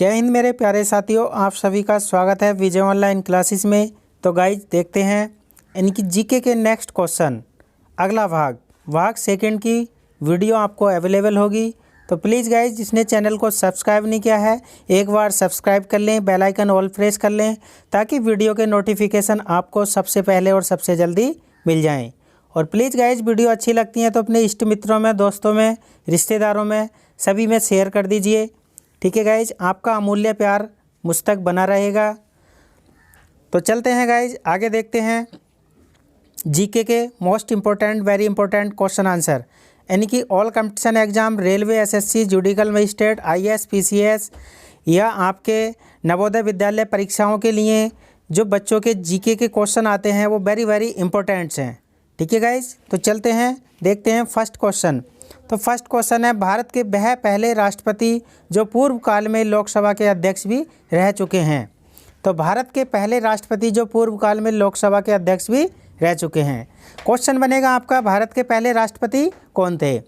जय हिंद मेरे प्यारे साथियों, आप सभी का स्वागत है विजय ऑनलाइन क्लासेस में। तो गाइज देखते हैं इनकी जीके के नेक्स्ट क्वेश्चन, अगला भाग सेकंड की वीडियो आपको अवेलेबल होगी। तो प्लीज़ गाइज जिसने चैनल को सब्सक्राइब नहीं किया है एक बार सब्सक्राइब कर लें, बेल आइकन ऑल प्रेस कर लें ताकि वीडियो के नोटिफिकेशन आपको सबसे पहले और सबसे जल्दी मिल जाएं। और प्लीज़ गाइज वीडियो अच्छी लगती है तो अपने इष्ट मित्रों में, दोस्तों में, रिश्तेदारों में, सभी में शेयर कर दीजिए। ठीक है गाइज, आपका अमूल्य प्यार मुझ तक बना रहेगा। तो चलते हैं गाइज, आगे देखते हैं जीके के most important, very important question answer, यानी कि all competition exam, railway, SSC, judicial magistrate, IAS, PCS या आपके नवोदय विद्यालय परीक्षाओं के लिए जो बच्चों के जीके के क्वेश्चन आते हैं वो वेरी वेरी इंपॉर्टेंट्स हैं। ठीक है गाइज, तो चलते हैं देखते हैं फर्स्ट क्वेश्चन। तो फर्स्ट क्वेश्चन है, भारत के वह पहले राष्ट्रपति जो पूर्व काल में लोकसभा के अध्यक्ष भी रह चुके हैं। तो भारत के पहले राष्ट्रपति जो पूर्व काल में लोकसभा के अध्यक्ष भी रह चुके हैं। क्वेश्चन बनेगा आपका, भारत के पहले राष्ट्रपति कौन थे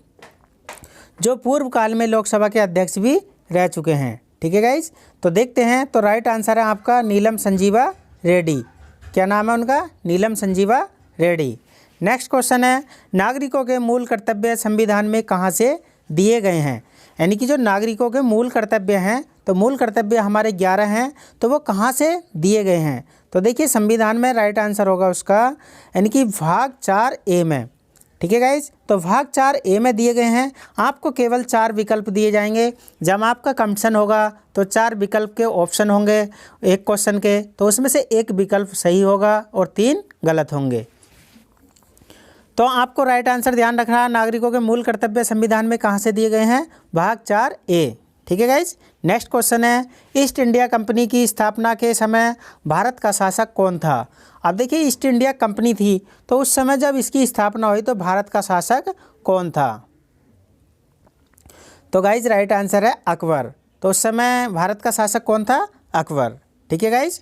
जो पूर्व काल में लोकसभा के अध्यक्ष भी रह चुके हैं। ठीक है गाइज, तो देखते हैं। तो राइट आंसर है आपका नीलम संजीवा रेड्डी। क्या नाम है उनका? नीलम संजीवा रेड्डी। नेक्स्ट क्वेश्चन है, नागरिकों के मूल कर्तव्य संविधान में कहाँ से दिए गए हैं? यानी कि जो नागरिकों के मूल कर्तव्य हैं, तो मूल कर्तव्य हमारे 11 हैं, तो वो कहाँ से दिए गए हैं? तो देखिए संविधान में राइट आंसर होगा उसका, यानी कि भाग 4A में। ठीक है गाइज, तो भाग 4A में दिए गए हैं। आपको केवल 4 विकल्प दिए जाएंगे। जब आपका कंपटीशन होगा तो 4 विकल्प के ऑप्शन होंगे एक क्वेश्चन के, तो उसमें से एक विकल्प सही होगा और 3 गलत होंगे। तो आपको राइट आंसर ध्यान रखना है, नागरिकों के मूल कर्तव्य संविधान में कहाँ से दिए गए हैं? भाग 4A। ठीक है गाइज, नेक्स्ट क्वेश्चन है, ईस्ट इंडिया कंपनी की स्थापना के समय भारत का शासक कौन था? अब देखिए ईस्ट इंडिया कंपनी थी, तो उस समय जब इसकी स्थापना हुई तो भारत का शासक कौन था? तो गाइज राइट आंसर है अकबर। तो उस समय भारत का शासक कौन था? अकबर। ठीक है गाइज,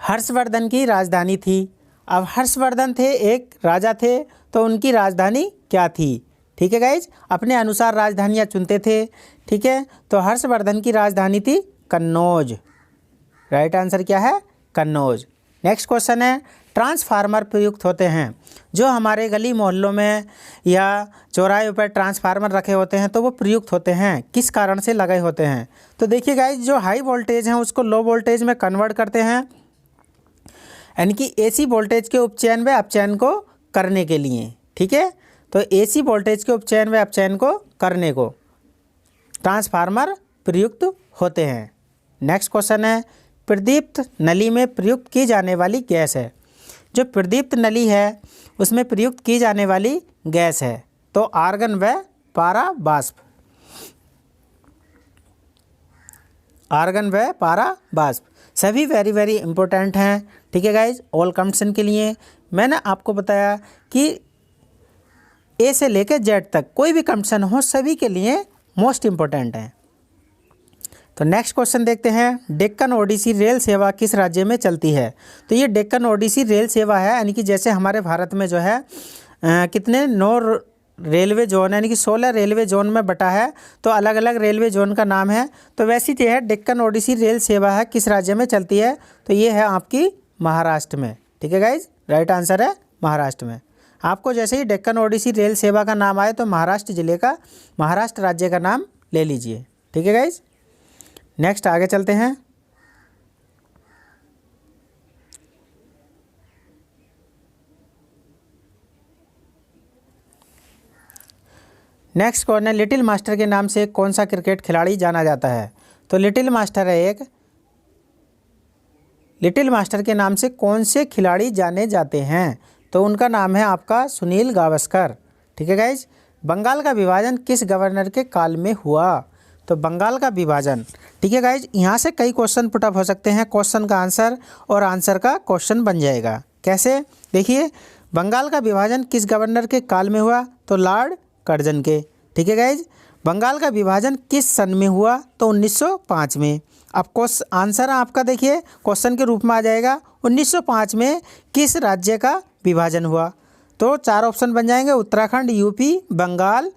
हर्षवर्धन की राजधानी थी। अब हर्षवर्धन थे, एक राजा थे, तो उनकी राजधानी क्या थी? ठीक है गाइज, अपने अनुसार राजधानियाँ चुनते थे। ठीक है, तो हर्षवर्धन की राजधानी थी कन्नौज। राइट आंसर क्या है? कन्नौज। नेक्स्ट क्वेश्चन है, ट्रांसफार्मर प्रयुक्त होते हैं जो हमारे गली मोहल्लों में या चौराहे पर ट्रांसफार्मर रखे होते हैं, तो वो प्रयुक्त होते हैं किस कारण से लगे होते हैं? तो देखिए गाइज, जो हाई वोल्टेज हैं उसको लो वोल्टेज में कन्वर्ट करते हैं, यानी कि एसी वोल्टेज के उपचयन व अपचयन को करने के लिए। ठीक है, तो एसी वोल्टेज के उपचयन व अपचयन को करने को ट्रांसफार्मर प्रयुक्त होते हैं। नेक्स्ट क्वेश्चन है, प्रदीप्त नली में प्रयुक्त की जाने वाली गैस है। जो प्रदीप्त नली है उसमें प्रयुक्त की जाने वाली गैस है तो आर्गन व पारा बाष्प। आर्गन व पारा बाष्प सभी वेरी वेरी इंपॉर्टेंट हैं। ठीक है गाइज, ऑल कंपटीशन के लिए मैंने आपको बताया कि ए से लेकर जेड तक कोई भी कंपटीशन हो सभी के लिए मोस्ट इम्पोर्टेंट है। तो नेक्स्ट क्वेश्चन देखते हैं, डेक्कन ओडिसी रेल सेवा किस राज्य में चलती है? तो ये डेक्कन ओडिसी रेल सेवा है, यानी कि जैसे हमारे भारत में जो है कितने 9 रेलवे जोन यानी कि 16 रेलवे जोन में बटा है, तो अलग अलग रेलवे जोन का नाम है। तो वैसी जो है डेक्कन ओडिसी रेल सेवा है किस राज्य में चलती है? तो ये है आपकी महाराष्ट्र में। ठीक है गाइज, राइट आंसर है महाराष्ट्र में। आपको जैसे ही डेक्कन ओडिसी रेल सेवा का नाम आए तो महाराष्ट्र जिले का, महाराष्ट्र राज्य का नाम ले लीजिए। ठीक है गाइज, नेक्स्ट आगे चलते हैं। नेक्स्ट कौन है, लिटिल मास्टर के नाम से कौन सा क्रिकेट खिलाड़ी जाना जाता है? तो लिटिल मास्टर है एक, लिटिल मास्टर के नाम से कौन से खिलाड़ी जाने जाते हैं? तो उनका नाम है आपका सुनील गावस्कर। ठीक है गाइज, बंगाल का विभाजन किस गवर्नर के काल में हुआ? तो बंगाल का विभाजन, ठीक है गाइज, यहाँ से कई क्वेश्चन पुटअप हो सकते हैं। क्वेश्चन का आंसर और आंसर का क्वेश्चन बन जाएगा। कैसे? देखिए, बंगाल का विभाजन किस गवर्नर के काल में हुआ? तो लॉर्ड कर्जन के। ठीक है गाइज, बंगाल का विभाजन किस सन में हुआ? तो 1905 में। अब आंसर आपका देखिए क्वेश्चन के रूप में आ जाएगा, 1905 में किस राज्य का विभाजन हुआ? तो 4 ऑप्शन बन जाएंगे, उत्तराखंड, यूपी, बंगाल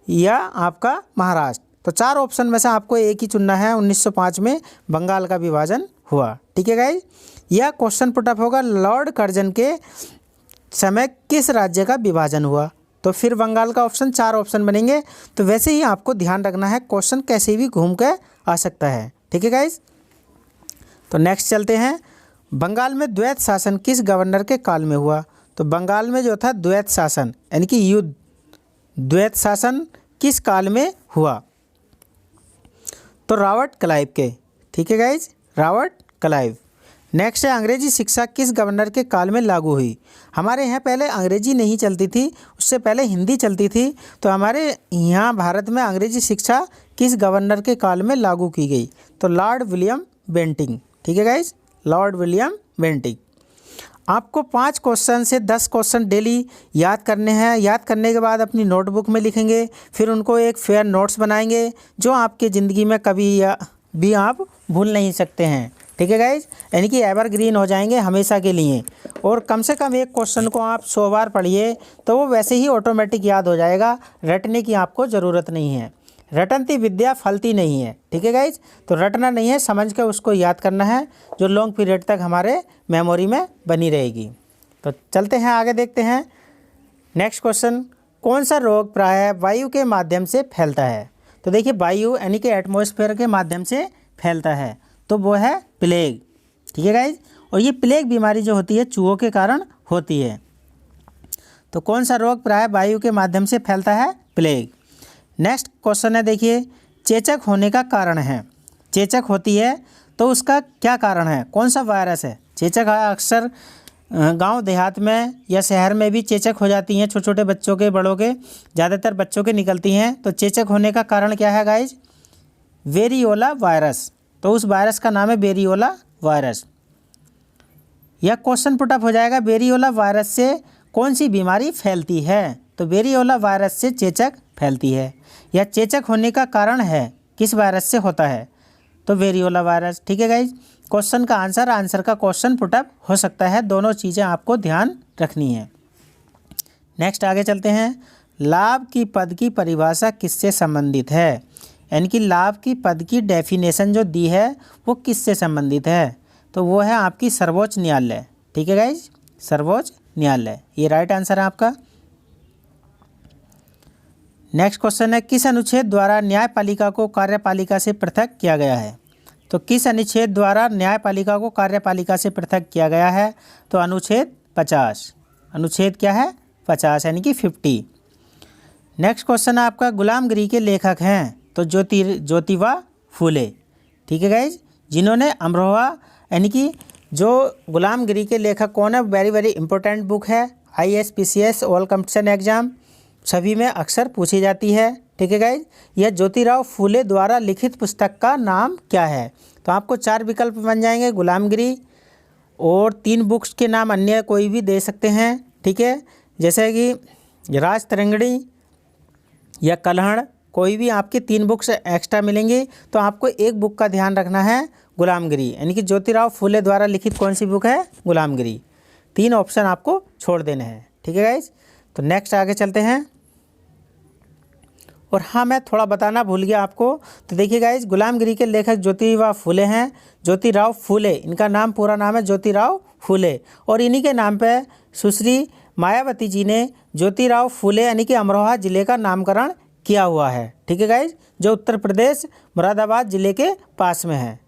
या आपका महाराष्ट्र। तो 4 ऑप्शन में से आपको एक ही चुनना है। 1905 में बंगाल का विभाजन हुआ। ठीक है गाइज। यह क्वेश्चन पुटअप होगा, लॉर्ड कर्जन के समय किस राज्य का विभाजन हुआ। तो फिर बंगाल का ऑप्शन, 4 ऑप्शन बनेंगे। तो वैसे ही आपको ध्यान रखना है, क्वेश्चन कैसे भी घूम के आ सकता है। ठीक है गाइज। तो नेक्स्ट चलते हैं, बंगाल में द्वैत शासन किस गवर्नर के काल में हुआ। तो बंगाल में जो था द्वैत शासन यानी कि युद्ध, द्वैत शासन किस काल में हुआ। तो रॉबर्ट क्लाइव के। ठीक है गाइज, रॉबर्ट क्लाइव। नेक्स्ट है, अंग्रेजी शिक्षा किस गवर्नर के काल में लागू हुई। हमारे यहाँ पहले अंग्रेजी नहीं चलती थी, उससे पहले हिंदी चलती थी। तो हमारे यहाँ भारत में अंग्रेजी शिक्षा किस गवर्नर के काल में लागू की गई। तो लॉर्ड विलियम बेंटिंक। ठीक है गाइज, लॉर्ड विलियम बेंटिंक। आपको 5 क्वेश्चन से 10 क्वेश्चन डेली याद करने हैं। याद करने के बाद अपनी नोटबुक में लिखेंगे, फिर उनको एक फेयर नोट्स बनाएंगे जो आपकी ज़िंदगी में कभी भी आप भूल नहीं सकते हैं। ठीक है गाइज, यानी कि एवरग्रीन हो जाएंगे हमेशा के लिए। और कम से कम एक क्वेश्चन को आप 100 बार पढ़िए तो वो वैसे ही ऑटोमेटिक याद हो जाएगा, रटने की आपको ज़रूरत नहीं है। रटनती विद्या फलती नहीं है। ठीक है गाइज, तो रटना नहीं है, समझ कर उसको याद करना है, जो लॉन्ग पीरियड तक हमारे मेमोरी में बनी रहेगी। तो चलते हैं आगे, देखते हैं नेक्स्ट क्वेश्चन, कौन सा रोग प्रायः वायु के माध्यम से फैलता है। तो देखिए, वायु यानी कि एटमॉस्फेयर के माध्यम से फैलता है, तो वो है प्लेग। ठीक है गाइज, और ये प्लेग बीमारी जो होती है चूहों के कारण होती है। तो कौन सा रोग प्रायः वायु के माध्यम से फैलता है, प्लेग। नेक्स्ट क्वेश्चन है, देखिए, चेचक होने का कारण है। चेचक होती है तो उसका क्या कारण है, कौन सा वायरस है। चेचक अक्सर गांव देहात में या शहर में भी चेचक हो जाती हैं, छोटे छोटे बच्चों के, बड़ों के, ज़्यादातर बच्चों के निकलती हैं। तो चेचक होने का कारण क्या है गाइज, वेरियोला वायरस। तो उस वायरस का नाम है वेरियोला वायरस। यह क्वेश्चन पुटअप हो जाएगा, वेरियोला वायरस से कौन सी बीमारी फैलती है। तो वेरियोला वायरस से चेचक फैलती है, या चेचक होने का कारण है किस वायरस से होता है, तो वेरियोला वायरस। ठीक है गाइज, क्वेश्चन का आंसर का क्वेश्चन पुटअप हो सकता है, दोनों चीज़ें आपको ध्यान रखनी है। नेक्स्ट आगे चलते हैं, लाभ की पद की परिभाषा किससे संबंधित है। यानी कि लाभ की पद की डेफिनेशन जो दी है वो किससे संबंधित है, तो वो है आपकी सर्वोच्च न्यायालय। ठीक है गाइज, सर्वोच्च न्यायालय, ये राइट आंसर है आपका। नेक्स्ट क्वेश्चन है, किस अनुच्छेद द्वारा न्यायपालिका को कार्यपालिका से पृथक किया गया है। तो किस अनुच्छेद द्वारा न्यायपालिका को कार्यपालिका से पृथक किया गया है, तो अनुच्छेद 50। अनुच्छेद क्या है, 50 यानी कि 50। नेक्स्ट क्वेश्चन है आपका, गुलामगिरी के लेखक हैं, तो ज्योतिबा फूले। ठीक है गाइज, जिन्होंने अमरोहा यानी कि जो गुलामगिरी के लेखक कौन है, वेरी वेरी इंपॉर्टेंट बुक है, IAS PCS all competition exam सभी में अक्सर पूछी जाती है। ठीक है गाइज, यह ज्योतिराव फूले द्वारा लिखित पुस्तक का नाम क्या है। तो आपको 4 विकल्प बन जाएंगे, गुलामगिरी, और 3 बुक्स के नाम अन्य कोई भी दे सकते हैं। ठीक है, जैसे कि राज तरंगिणी या कलहड़, कोई भी आपके 3 बुक्स एक्स्ट्रा मिलेंगी। तो आपको एक बुक का ध्यान रखना है, गुलामगिरी, यानी कि ज्योतिराव फूले द्वारा लिखित कौन सी बुक है, गुलामगिरी। 3 ऑप्शन आपको छोड़ देने हैं। ठीक है गाइज, तो नेक्स्ट आगे चलते हैं। और हाँ, मैं थोड़ा बताना भूल गया आपको, तो देखिए गाइज, गुलामगिरी के लेखक ज्योतिबा फूले हैं, ज्योतिराव फूले, इनका नाम पूरा नाम है ज्योतिराव फूले, और इन्हीं के नाम पे सुश्री मायावती जी ने ज्योतिराव फूले यानी कि अमरोहा ज़िले का नामकरण किया हुआ है। ठीक है गाइज, जो उत्तर प्रदेश मुरादाबाद ज़िले के पास में है,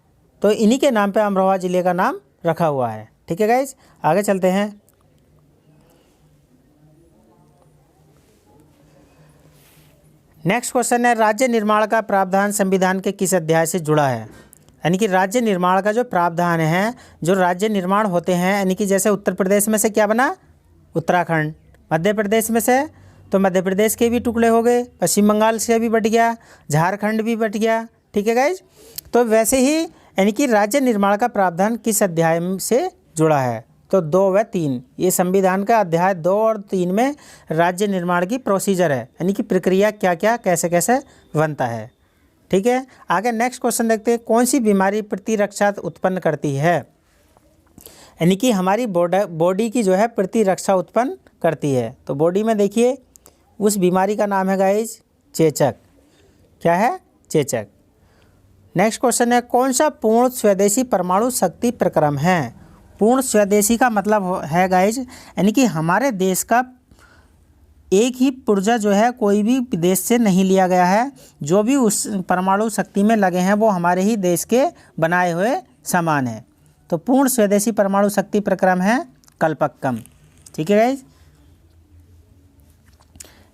तो इन्हीं के नाम पे अमरोहा ज़िले का नाम रखा हुआ है। ठीक है गाइज, आगे चलते हैं। नेक्स्ट क्वेश्चन है, राज्य निर्माण का प्रावधान संविधान के किस अध्याय से जुड़ा है। यानी कि राज्य निर्माण का जो प्रावधान है, जो राज्य निर्माण होते हैं, यानी कि जैसे उत्तर प्रदेश में से क्या बना, उत्तराखंड, मध्य प्रदेश में से तो मध्य प्रदेश के भी टुकड़े हो गए, पश्चिम बंगाल से भी बट गया, झारखंड भी बट गया। ठीक है गाइज, तो वैसे ही यानी कि राज्य निर्माण का प्रावधान किस अध्याय से जुड़ा है, तो 2 व 3, ये संविधान का अध्याय 2 और 3 में राज्य निर्माण की प्रोसीजर है, यानी कि प्रक्रिया क्या क्या कैसे कैसे बनता है। ठीक है, आगे नेक्स्ट क्वेश्चन देखते हैं, कौन सी बीमारी प्रतिरक्षा उत्पन्न करती है। यानी कि हमारी बॉडी की जो है प्रतिरक्षा उत्पन्न करती है। तो बॉडी में देखिए, उस बीमारी का नाम है गाइज चेचक। क्या है, चेचक। नेक्स्ट क्वेश्चन है, कौन सा पूर्ण स्वदेशी परमाणु शक्ति प्रक्रम है? पूर्ण स्वदेशी का मतलब है गाइज, यानी कि हमारे देश का एक ही पुर्जा जो है कोई भी देश से नहीं लिया गया है। जो भी उस परमाणु शक्ति में लगे हैं वो हमारे ही देश के बनाए हुए सामान हैं। तो पूर्ण स्वदेशी परमाणु शक्ति प्रक्रम है कल्पक्कम। ठीक है गाइज।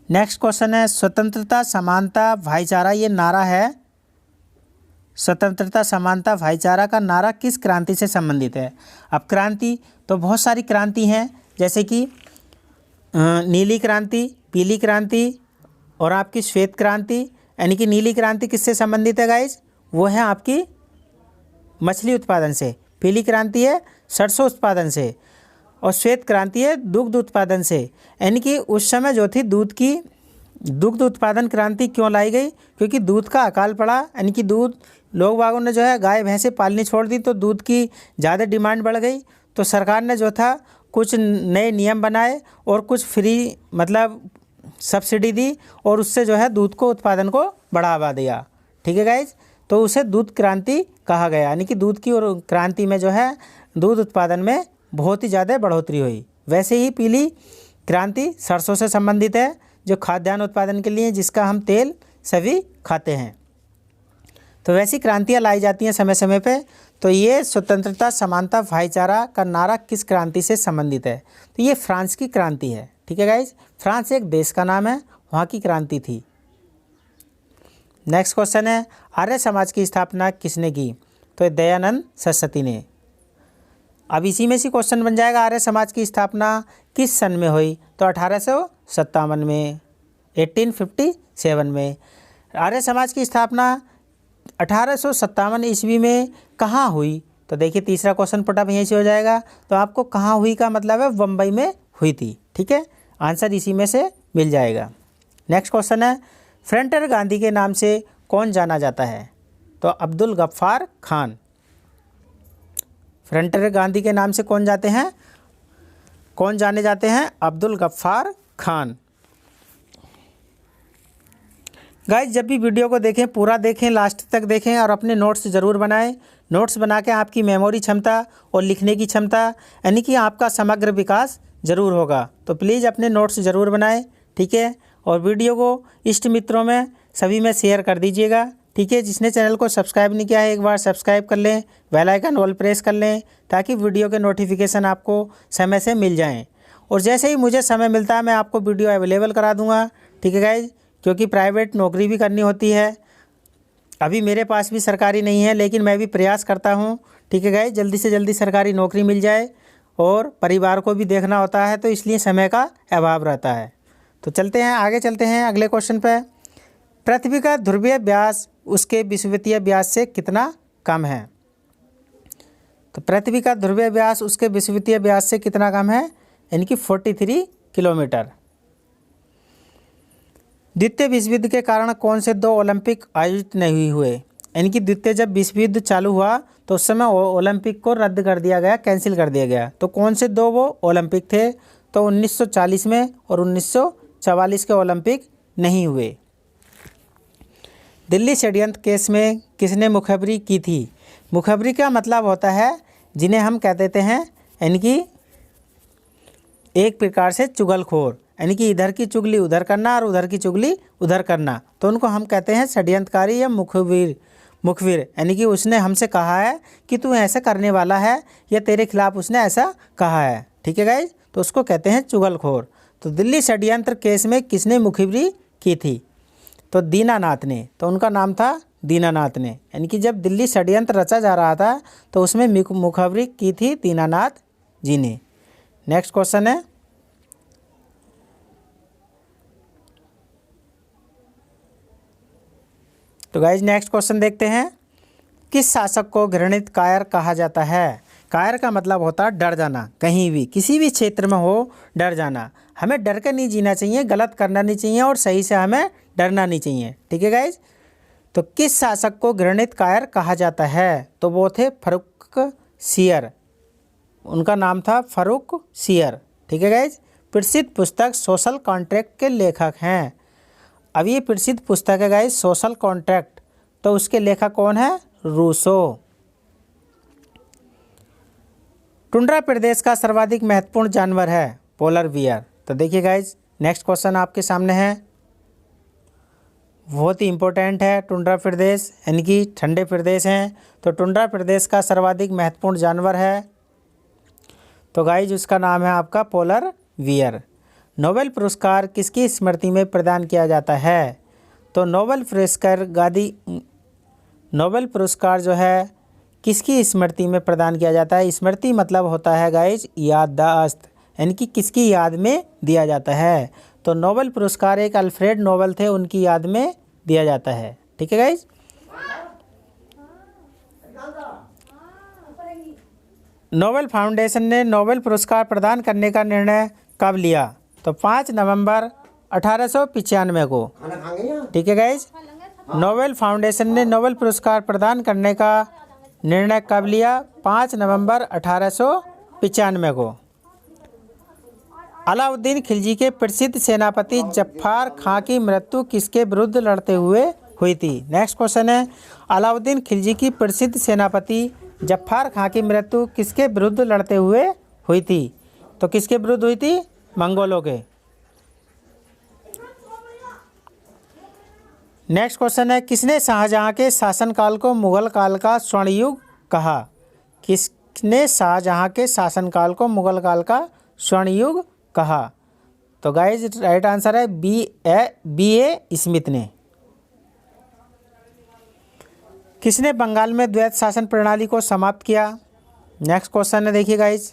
नेक्स्ट क्वेश्चन है, स्वतंत्रता समानता भाईचारा ये नारा है, स्वतंत्रता समानता भाईचारा का नारा किस क्रांति से संबंधित है? अब क्रांति तो बहुत सारी क्रांति हैं, जैसे कि नीली क्रांति, पीली क्रांति और आपकी श्वेत क्रांति। यानी कि नीली क्रांति किससे संबंधित है गाइज? वो है आपकी मछली उत्पादन से। पीली क्रांति है सरसों उत्पादन से और श्वेत क्रांति है दुग्ध उत्पादन से। यानी कि उस समय जो थी दुग्ध उत्पादन क्रांति क्यों लाई गई? क्योंकि दूध का अकाल पड़ा। यानी कि दूध लोग बागों ने जो है गाय भैंसे पालनी छोड़ दी तो दूध की ज़्यादा डिमांड बढ़ गई। तो सरकार ने जो था कुछ नए नियम बनाए और कुछ फ्री मतलब सब्सिडी दी और उससे जो है दूध को उत्पादन को बढ़ावा दिया। ठीक है गाइज। तो उसे दूध क्रांति कहा गया। यानी कि दूध की और क्रांति में जो है दूध उत्पादन में बहुत ही ज़्यादा बढ़ोतरी हुई। वैसे ही पीली क्रांति सरसों से संबंधित है, जो खाद्यान्न उत्पादन के लिए जिसका हम तेल सभी खाते हैं। तो वैसी क्रांतियाँ लाई जाती हैं समय समय पे। तो ये स्वतंत्रता समानता भाईचारा का नारा किस क्रांति से संबंधित है? तो ये फ्रांस की क्रांति है। ठीक है गाइज। फ्रांस एक देश का नाम है, वहाँ की क्रांति थी। नेक्स्ट क्वेश्चन है, आर्य समाज की स्थापना किसने की? तो दयानंद सरस्वती ने। अब इसी में से क्वेश्चन बन जाएगा, आर्य समाज की स्थापना किस सन में हुई? तो 1857 में, 1857 में। आर्य समाज की स्थापना 1857 ईस्वी में कहाँ हुई? तो देखिए तीसरा क्वेश्चन पुटअप यहीं से हो जाएगा। तो आपको कहाँ हुई का मतलब है बम्बई में हुई थी। ठीक है, आंसर इसी में से मिल जाएगा। नेक्स्ट क्वेश्चन है, फ्रंटियर गांधी के नाम से कौन जाना जाता है? तो अब्दुल गफ्फार खान। फ्रंटियर गांधी के नाम से कौन जाने जाते हैं? अब्दुल गफ्फार खान। गाइज जब भी वीडियो को देखें पूरा देखें, लास्ट तक देखें और अपने नोट्स ज़रूर बनाएं। नोट्स बना के आपकी मेमोरी क्षमता और लिखने की क्षमता यानी कि आपका समग्र विकास ज़रूर होगा। तो प्लीज़ अपने नोट्स ज़रूर बनाएं। ठीक है, और वीडियो को इष्ट मित्रों में सभी में शेयर कर दीजिएगा। ठीक है, जिसने चैनल को सब्सक्राइब नहीं किया है एक बार सब्सक्राइब कर लें, बेल आइकन ऑल प्रेस कर लें ताकि वीडियो के नोटिफिकेशन आपको समय से मिल जाएँ। और जैसे ही मुझे समय मिलता है मैं आपको वीडियो अवेलेबल करा दूँगा। ठीक है गाइज, क्योंकि प्राइवेट नौकरी भी करनी होती है। अभी मेरे पास भी सरकारी नहीं है लेकिन मैं भी प्रयास करता हूँ। ठीक है गाइज, जल्दी से जल्दी सरकारी नौकरी मिल जाए और परिवार को भी देखना होता है, तो इसलिए समय का अभाव रहता है। तो चलते हैं आगे, चलते हैं अगले क्वेश्चन पे। पृथ्वी का ध्रुवीय व्यास उसके विषुवतीय व्यास से कितना कम है? तो पृथ्वी का ध्रुवीय व्यास उसके विषुवतीय व्यास से कितना कम है? यानी कि 43 किलोमीटर। द्वितीय विश्व युद्ध के कारण कौन से 2 ओलंपिक आयोजित नहीं हुए? यानी कि द्वितीय जब विश्व युद्ध चालू हुआ तो उस समय ओलंपिक को रद्द कर दिया गया, कैंसिल कर दिया गया। तो कौन से 2 वो ओलंपिक थे? तो 1940 में और 1944 के ओलंपिक नहीं हुए। दिल्ली षड्यंत्र केस में किसने मुखबिरी की थी? मुखबिरी का मतलब होता है जिन्हें हम कह देते हैं यानी कि एक प्रकार से चुगलखोर, यानी कि इधर की चुगली उधर करना और उधर की चुगली उधर करना, तो उनको हम कहते हैं षड्यंत्रकारी या मुखबिर। यानी कि उसने हमसे कहा है कि तू ऐसा करने वाला है या तेरे खिलाफ उसने ऐसा कहा है। ठीक है गाइज, तो उसको कहते हैं चुगलखोर। तो दिल्ली षड्यंत्र केस में किसने मुखबिरी की थी? तो दीनानाथ ने। तो उनका नाम था दीनानाथ ने। यानी कि जब दिल्ली षड्यंत्र रचा जा रहा था तो उसमें मुखबिरी की थी दीनानाथ जी ने। नेक्स्ट क्वेश्चन है, तो गाइज नेक्स्ट क्वेश्चन देखते हैं। किस शासक को घृणित कायर कहा जाता है? कायर का मतलब होता है डर जाना, कहीं भी किसी भी क्षेत्र में हो डर जाना। हमें डर के नहीं जीना चाहिए, गलत करना नहीं चाहिए और सही से हमें डरना नहीं चाहिए। ठीक है गाइज, तो किस शासक को घृणित कायर कहा जाता है? तो वो थे फ़र्रुखसियर। उनका नाम था फ़र्रुखसियर। ठीक है गाइज, प्रसिद्ध पुस्तक सोशल कॉन्ट्रैक्ट के लेखक हैं। अब ये प्रसिद्ध पुस्तक है गाइज सोशल कॉन्ट्रैक्ट। तो उसके लेखक कौन है? रूसो। टुंड्रा प्रदेश का सर्वाधिक महत्वपूर्ण जानवर है पोलर बियर। तो देखिए गाइज, नेक्स्ट क्वेश्चन आपके सामने है, बहुत ही इम्पोर्टेंट है। टुंड्रा प्रदेश यानी कि ठंडे प्रदेश हैं, तो टुंड्रा प्रदेश का सर्वाधिक महत्वपूर्ण जानवर है, तो गाइज उसका नाम है आपका पोलर बियर। नोबेल पुरस्कार किसकी स्मृति में प्रदान किया जाता है? तो नोबेल पुरस्कार जो है किसकी स्मृति में प्रदान किया जाता है? स्मृति मतलब होता है गाइज याददाश्त, यानी कि किसकी याद में दिया जाता है। तो नोबेल पुरस्कार एक अल्फ्रेड नोबेल थे, उनकी याद में दिया जाता है। ठीक है गाइज। नोबेल फाउंडेशन ने नोबेल पुरस्कार प्रदान करने का निर्णय कब लिया? तो 5 नवंबर 1895 को। ठीक है गाइज। नोबेल फाउंडेशन ने नोबेल पुरस्कार प्रदान करने का निर्णय कब लिया? 5 नवंबर 1895 को। अलाउद्दीन खिलजी के प्रसिद्ध सेनापति जफ़ार खां की मृत्यु किसके विरुद्ध लड़ते हुए हुई थी? नेक्स्ट क्वेश्चन है, अलाउद्दीन खिलजी की प्रसिद्ध सेनापति जफ़ार खां की मृत्यु किसके विरुद्ध लड़ते हुए हुई थी? तो किसके विरुद्ध हुई थी? मंगोलों के। नेक्स्ट क्वेश्चन है, किसने शाहजहां के शासनकाल को मुगल काल का स्वर्ण युग कहा? किसने शाहजहां के शासनकाल को मुगल काल का स्वर्ण युग कहा? तो गाइज राइट आंसर है बी.ए. स्मिथ ने। किसने बंगाल में द्वैत शासन प्रणाली को समाप्त किया? नेक्स्ट क्वेश्चन है, देखिए गाइज,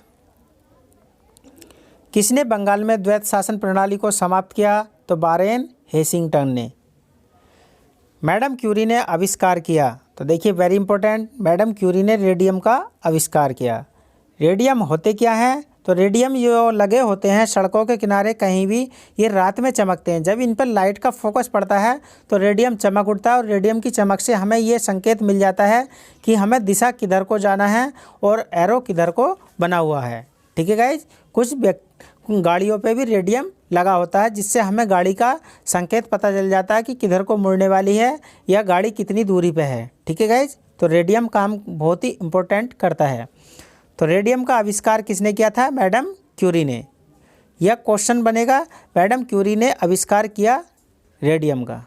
किसने बंगाल में द्वैत शासन प्रणाली को समाप्त किया? तो वारेन हेसिंगटन ने। मैडम क्यूरी ने आविष्कार किया? तो देखिए वेरी इंपॉर्टेंट, मैडम क्यूरी ने रेडियम का आविष्कार किया। रेडियम होते क्या हैं? तो रेडियम जो लगे होते हैं सड़कों के किनारे कहीं भी, ये रात में चमकते हैं। जब इन पर लाइट का फोकस पड़ता है तो रेडियम चमक उठता है, और रेडियम की चमक से हमें ये संकेत मिल जाता है कि हमें दिशा किधर को जाना है और एरो किधर को बना हुआ है। ठीक है गाइज। कुछ गाड़ियों पे भी रेडियम लगा होता है, जिससे हमें गाड़ी का संकेत पता चल जाता है कि किधर को मुड़ने वाली है या गाड़ी कितनी दूरी पे है। ठीक है गाइज। तो रेडियम काम बहुत ही इम्पोर्टेंट करता है। तो रेडियम का आविष्कार किसने किया था? मैडम क्यूरी ने। यह क्वेश्चन बनेगा, मैडम क्यूरी ने आविष्कार किया रेडियम का।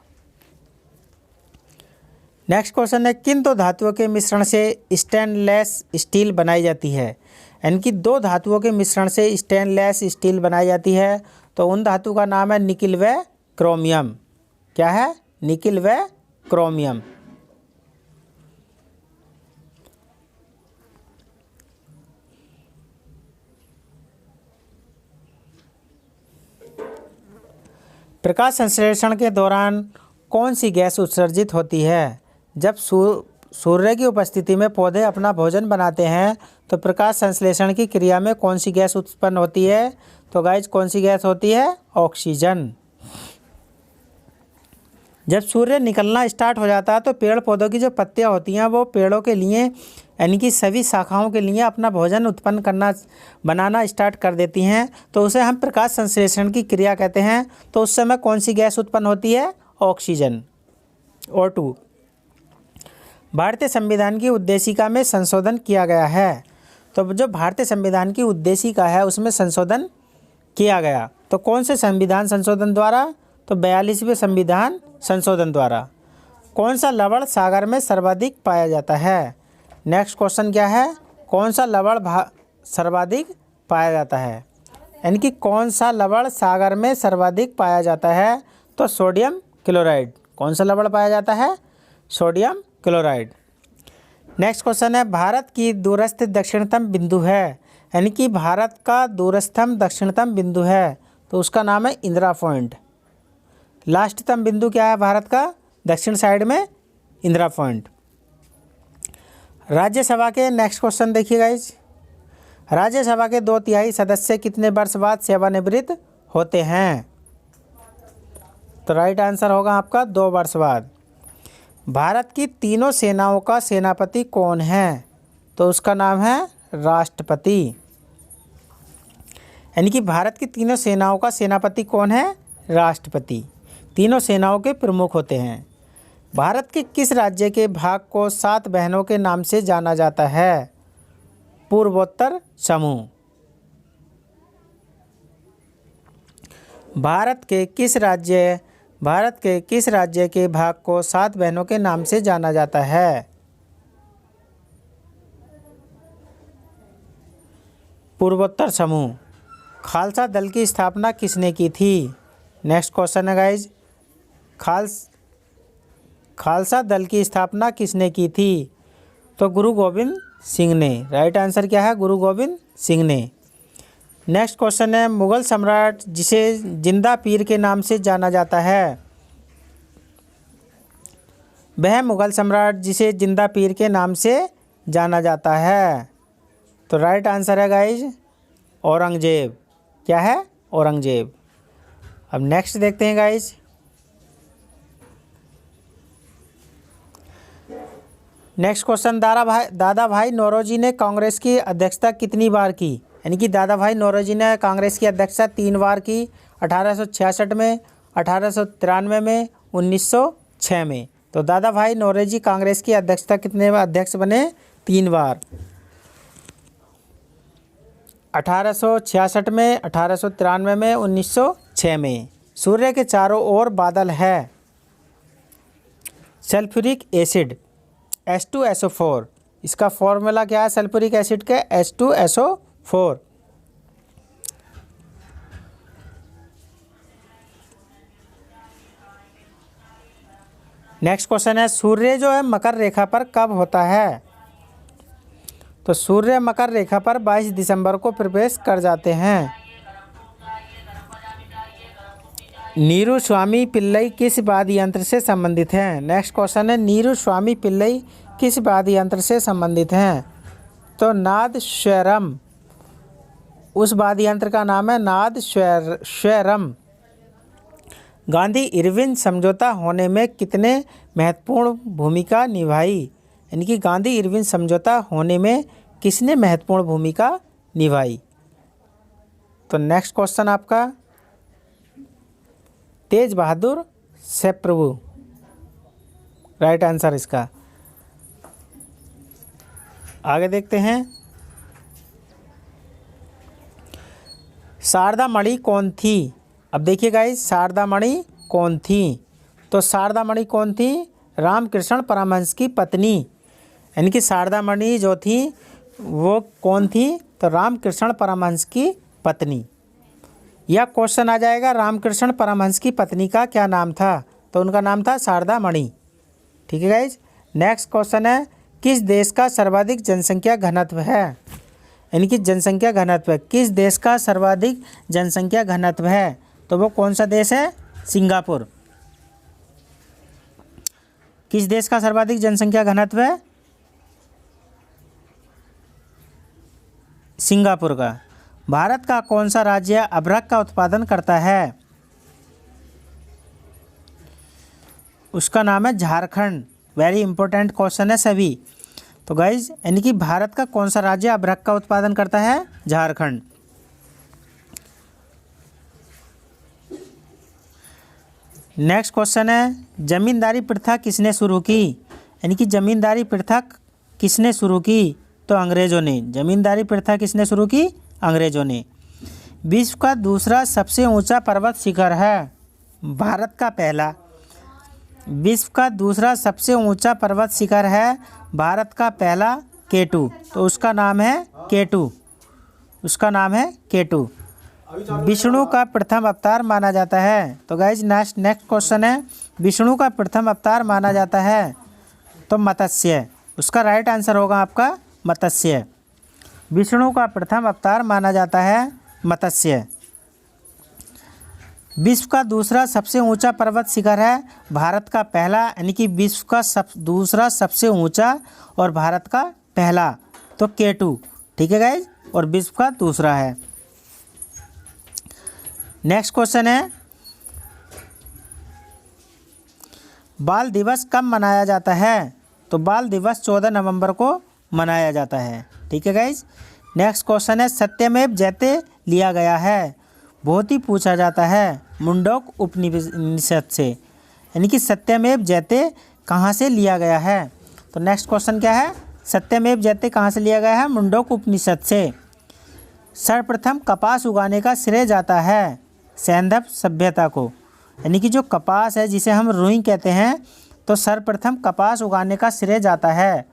नेक्स्ट क्वेश्चन है, किन दो धातुओं के मिश्रण से स्टेनलेस स्टील बनाई जाती है? यानी कि दो धातुओं के मिश्रण से स्टेनलेस स्टील बनाई जाती है, तो उन धातु का नाम है निकिल व क्रोमियम। क्या है? निकिल व क्रोमियम। प्रकाश संश्लेषण के दौरान कौन सी गैस उत्सर्जित होती है? जब सूर्य की उपस्थिति में पौधे अपना भोजन बनाते हैं तो प्रकाश संश्लेषण की क्रिया में कौन सी गैस उत्पन्न होती है? तो गाइज कौन सी गैस होती है? ऑक्सीजन। जब सूर्य निकलना स्टार्ट हो जाता है तो पेड़ पौधों की जो पत्तियां होती हैं वो पेड़ों के लिए यानी कि सभी शाखाओं के लिए अपना भोजन उत्पन्न बनाना स्टार्ट कर देती हैं, तो उसे हम प्रकाश संश्लेषण की क्रिया कहते हैं। तो उस समय कौन सी गैस उत्पन्न होती है? Oxygen, O2। भारतीय संविधान की उद्देशिका में संशोधन किया गया है, तो जो भारतीय संविधान की उद्देशिका है उसमें संशोधन किया गया, तो कौन से संविधान संशोधन द्वारा? तो 42वें संविधान संशोधन द्वारा। कौन सा लवण सागर में सर्वाधिक पाया जाता है? नेक्स्ट क्वेश्चन क्या है? कौन सा लवण सर्वाधिक पाया जाता है? यानी कि कौन सा लवण सागर में सर्वाधिक पाया जाता है? तो सोडियम क्लोराइड। कौन सा लवण पाया जाता है? Sodium chloride. नेक्स्ट क्वेश्चन है, भारत की दूरस्थ दक्षिणतम बिंदु है, यानी कि भारत का दूरस्थम दक्षिणतम बिंदु है, तो उसका नाम है इंदिरा पॉइंट। लास्टतम बिंदु क्या है भारत का? दक्षिण साइड में इंदिरा पॉइंट। राज्यसभा के नेक्स्ट क्वेश्चन देखिए गाइज, राज्यसभा के 2/3 सदस्य कितने वर्ष बाद सेवानिवृत्त होते हैं? तो राइट आंसर होगा आपका 2 वर्ष बाद। भारत की तीनों सेनाओं का सेनापति कौन है? तो उसका नाम है राष्ट्रपति। यानी कि भारत की तीनों सेनाओं का सेनापति कौन है? राष्ट्रपति। तीनों सेनाओं के प्रमुख होते हैं। भारत के किस राज्य के भाग को 7 बहनों के नाम से जाना जाता है? पूर्वोत्तर समूह। भारत के किस राज्य के भाग को 7 बहनों के नाम से जाना जाता है? पूर्वोत्तर समूह। खालसा दल की स्थापना किसने की थी? नेक्स्ट क्वेश्चन है गाइज, खालसा दल की स्थापना किसने की थी? तो गुरु गोविंद सिंह ने। राइट आंसर क्या है? गुरु गोविंद सिंह ने। नेक्स्ट क्वेश्चन है, मुगल सम्राट जिसे जिंदा पीर के नाम से जाना जाता है, वह मुगल सम्राट जिसे जिंदा पीर के नाम से जाना जाता है? तो राइट आंसर है गाइज औरंगजेब। क्या है? औरंगजेब। अब नेक्स्ट देखते हैं गाइज, नेक्स्ट क्वेश्चन, दादा भाई नौरोजी ने कांग्रेस की अध्यक्षता कितनी बार की? यानी कि दादा भाई नौरोजी ने कांग्रेस की अध्यक्षता 3 बार की, 1866 में, 1893 में, 1906 में। तो दादा भाई नौरोजी कांग्रेस की अध्यक्षता कितने बार अध्यक्ष बने? 3 बार, 1866 में, 1893 में, 1906 में। सूर्य के चारों ओर बादल है, सल्फ्यूरिक एसिड H2SO4। इसका फॉर्मूला क्या है सल्फ्यूरिक एसिड के? H2SO4। नेक्स्ट क्वेश्चन है, सूर्य जो है मकर रेखा पर कब होता है? तो सूर्य मकर रेखा पर 22 दिसंबर को प्रवेश कर जाते हैं। नीरू स्वामी पिल्लई किस वाद्य यंत्र से संबंधित हैं? नेक्स्ट क्वेश्चन है, नीरू स्वामी पिल्लई किस वाद्य यंत्र से संबंधित हैं? तो नाद स्वरम। उस वाद्य यंत्र का नाम है नाद स्वरम। गांधी इरविन समझौता होने में कितने महत्वपूर्ण भूमिका निभाई? यानी कि गांधी इरविन समझौता होने में किसने महत्वपूर्ण भूमिका निभाई? तो नेक्स्ट क्वेश्चन आपका तेज बहादुर सप्रू। राइट आंसर इसका। आगे देखते हैं, शारदा मणि कौन थी? अब देखिए गाइस, शारदा मणि कौन थी? तो शारदा मणि कौन थी? रामकृष्ण परमहंस की पत्नी। यानी कि शारदा मणि जो थी वो कौन थी? तो रामकृष्ण परमहंस की पत्नी। यह क्वेश्चन आ जाएगा, रामकृष्ण परमहंस की पत्नी का क्या नाम था? तो उनका नाम था शारदा मणि। ठीक है गाइज। नेक्स्ट क्वेश्चन है, किस देश का सर्वाधिक जनसंख्या घनत्व है? यानी कि जनसंख्या घनत्व किस देश का सर्वाधिक जनसंख्या घनत्व है? तो वो कौन सा देश है? सिंगापुर। किस देश का सर्वाधिक जनसंख्या घनत्व है? सिंगापुर का। भारत का कौन सा राज्य अभ्रक का उत्पादन करता है? उसका नाम है झारखंड। वेरी इंपॉर्टेंट क्वेश्चन है सभी। तो गाइज, यानी कि भारत का कौन सा राज्य अभ्रक का उत्पादन करता है? झारखंड। नेक्स्ट क्वेश्चन है, जमींदारी प्रथा किसने शुरू की? यानी कि जमींदारी प्रथा किसने शुरू की? तो अंग्रेजों ने। जमींदारी प्रथा किसने शुरू की? अंग्रेजों ने। विश्व का दूसरा सबसे ऊंचा पर्वत शिखर है? भारत का पहला। विश्व का दूसरा सबसे ऊंचा पर्वत शिखर है भारत का पहला K2। तो उसका नाम है K2। उसका नाम है K2। विष्णु का प्रथम अवतार माना जाता है? तो गाइज नेक्स्ट क्वेश्चन है, विष्णु का प्रथम अवतार माना जाता है? तो मत्स्य। उसका राइट आंसर होगा आपका मत्स्य। विष्णु का प्रथम अवतार माना जाता है मत्स्य। विश्व का दूसरा सबसे ऊंचा पर्वत शिखर है भारत का पहला, यानी कि विश्व का दूसरा सबसे ऊंचा और भारत का पहला, तो K2। ठीक है गाइज, और विश्व का दूसरा है। नेक्स्ट क्वेश्चन है, बाल दिवस कब मनाया जाता है? तो बाल दिवस 14 नवंबर को मनाया जाता है। ठीक है गाइज। नेक्स्ट क्वेश्चन है, सत्यमेव जयते लिया गया है? बहुत ही पूछा जाता है मुंडक उपनिषद से। यानी कि सत्यमेव जयते कहाँ से लिया गया है? तो नेक्स्ट क्वेश्चन क्या है? सत्यमेव जयते कहाँ से लिया गया है? मुंडक उपनिषद से। सर्वप्रथम कपास उगाने का श्रेय जाता है सैंधव सभ्यता को, यानी कि जो कपास है जिसे हम रुई कहते हैं, तो सर्वप्रथम कपास उगाने का श्रेय जाता है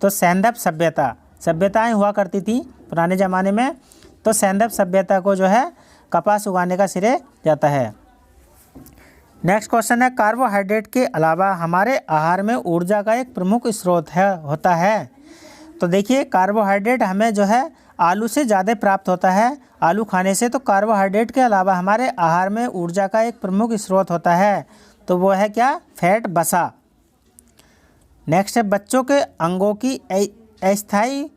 तो सैंधव सभ्यताएं हुआ करती थी पुराने ज़माने में, तो सैंधव सभ्यता को जो है कपास उगाने का श्रेय जाता है। नेक्स्ट क्वेश्चन है, कार्बोहाइड्रेट के अलावा हमारे आहार में ऊर्जा का एक प्रमुख स्रोत होता है। तो देखिए कार्बोहाइड्रेट हमें जो है आलू से ज़्यादा प्राप्त होता है, आलू खाने से। तो कार्बोहाइड्रेट के अलावा हमारे आहार में ऊर्जा का एक प्रमुख स्रोत होता है, तो वो है क्या? फैट, वसा। नेक्स्ट है, बच्चों के अंगों की अस्थायी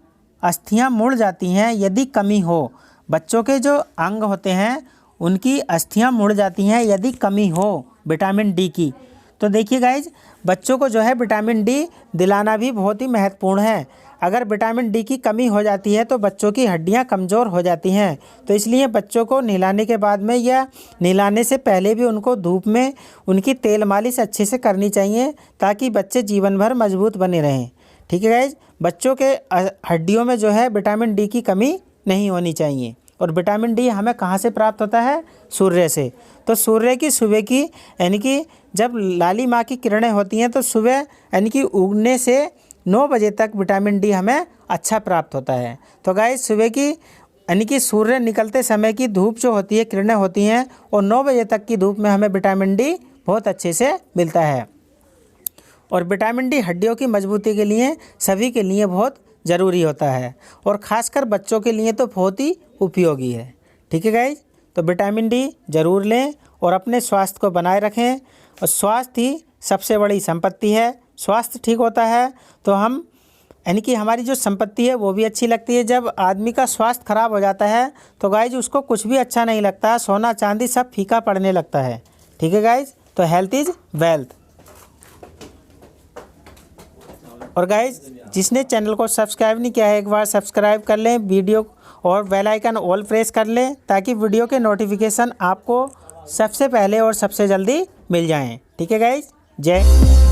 अस्थियां मुड़ जाती हैं यदि कमी हो। बच्चों के जो अंग होते हैं उनकी अस्थियां मुड़ जाती हैं यदि कमी हो विटामिन डी की। तो देखिए गाइज, बच्चों को जो है विटामिन डी दिलाना भी बहुत ही महत्वपूर्ण है। अगर विटामिन डी की कमी हो जाती है तो बच्चों की हड्डियां कमज़ोर हो जाती हैं, तो इसलिए बच्चों को नहलाने के बाद में या नहलाने से पहले भी उनको धूप में उनकी तेल मालिश अच्छे से करनी चाहिए, ताकि बच्चे जीवन भर मजबूत बने रहें। ठीक है गाइज, बच्चों के हड्डियों में जो है विटामिन डी की कमी नहीं होनी चाहिए। और विटामिन डी हमें कहाँ से प्राप्त होता है? सूर्य से। तो सूर्य की सुबह की, यानी कि जब लाली माँ की किरणें होती हैं तो सुबह यानी कि उगने से 9 बजे तक विटामिन डी हमें अच्छा प्राप्त होता है। तो गाइस, सुबह की यानी कि सूर्य निकलते समय की धूप जो होती है, किरणें होती हैं, और 9 बजे तक की धूप में हमें विटामिन डी बहुत अच्छे से मिलता है। और विटामिन डी हड्डियों की मजबूती के लिए सभी के लिए बहुत ज़रूरी होता है, और ख़ासकर बच्चों के लिए तो बहुत ही उपयोगी है। ठीक है गाइज, तो विटामिन डी ज़रूर लें और अपने स्वास्थ्य को बनाए रखें। और स्वास्थ्य ही सबसे बड़ी संपत्ति है। स्वास्थ्य ठीक होता है तो हम यानी कि हमारी जो संपत्ति है वो भी अच्छी लगती है। जब आदमी का स्वास्थ्य खराब हो जाता है तो गाइज उसको कुछ भी अच्छा नहीं लगता, सोना चांदी सब फीका पड़ने लगता है। ठीक है गाइज, तो हेल्थ इज़ वेल्थ। और गाइज, जिसने चैनल को सब्सक्राइब नहीं किया है एक बार सब्सक्राइब कर लें, वीडियो और बेल आइकन ऑल प्रेस कर लें, ताकि वीडियो के नोटिफिकेशन आपको सबसे पहले और सबसे जल्दी मिल जाएं। ठीक है गाइज, जय